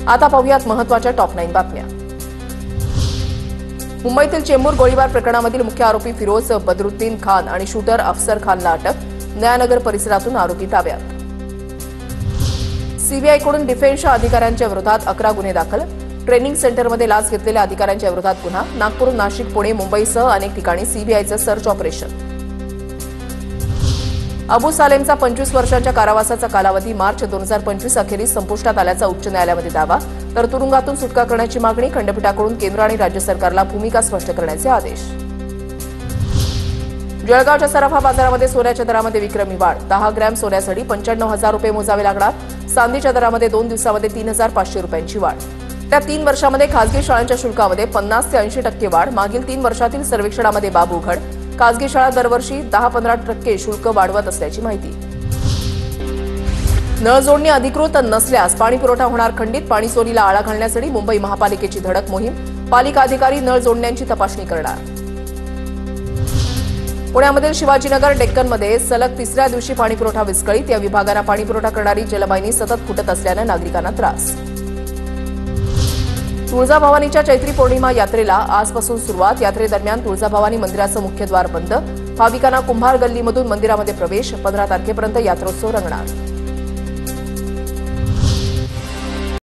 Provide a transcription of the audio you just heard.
आता पाहूयात महत्त्वाच्या टॉप 9 बातम्या। मुंबईतील चेंबूर गोळीबार प्रकरणामधील मुख्य आरोपी फिरोज बदरुद्दीन खान आणि शूटर अफसर खानला अटक। न्यायनगर परिसरातून आरोपी ताब्यात। सीबीआयकडून डिफेन्सच्या अधिकाऱ्यांच्या विरोधात 11 गुन्हे दाखल। ट्रेनिंग सेंटरमध्ये लाच घेतलेल्या अधिकाऱ्यांच्या विरोधात गुन्हा। नागपूर, नाशिक, पुणे, मुंबईसह अनेक ठिकाणी सीबीआयचं सर्च ऑपरेशन। अबू सालेमचा 25 वर्षांच्या कारावासाचा कालावधी मार्च 2025 अखेरीस संपुष्टात आल्याचा उच्च न्यायालयामध्ये दावा। तर तुरुंगातून सुटका करण्याची मागणी। खंडपीठाकडून केंद्र आणि राज्य सरकारला भूमिका स्पष्ट करण्याचे आदेश। जळगावच्या सराफा बाजारामध्ये सोन्याच्या दरामध्ये विक्रमी वाढ। 10 ग्रॅम सोन्यासाठी 95,000 रुपये मोजावे लागणार। चांदीच्या दरामध्ये 2 दिवसामध्ये 3,500 रुपयांची वाढ। त्या 3 वर्षांमध्ये खासगी शाळांच्या शुल्कामध्ये 50 ते 80% वाढ। मागील 3 वर्षातील सर्वेक्षणामध्ये बाब उघड। खासगी शाळा दरवर्षी 10-15% शुल्क वाढवत असल्याची माहिती। नळ जोडणी अधिकृत नसल्यास पाणी पुरवठा होणार खंडित। पाणी चोरीला आळा घालण्यासाठी मुंबई महापालिकेची धडक मोहीम। पालिका अधिकारी नळ जोडण्यांची तपासणी करणार। पुण्यामधील शिवाजीनगर डेक्कनमध्ये सलग 3ऱ्या दिवशी पाणी पुरवठा विस्कळीत। या विभागांना पाणी पुरवठा करणारी जलवाहिनी सतत फुटत असल्याने नागरिकांना त्रास। तुळजाभवानीच्या चैत्री पौर्णिमा यात्रेला आजपासून सुरुवात। यात्रेदरम्यान तुळजाभवानी मंदिराचं मुख्य द्वार बंद। भाविकांना कुंभार गल्लीमधून मंदिरामध्ये प्रवेश। 15 तारखेपर्यंत यात्रोत्सव रंगणार।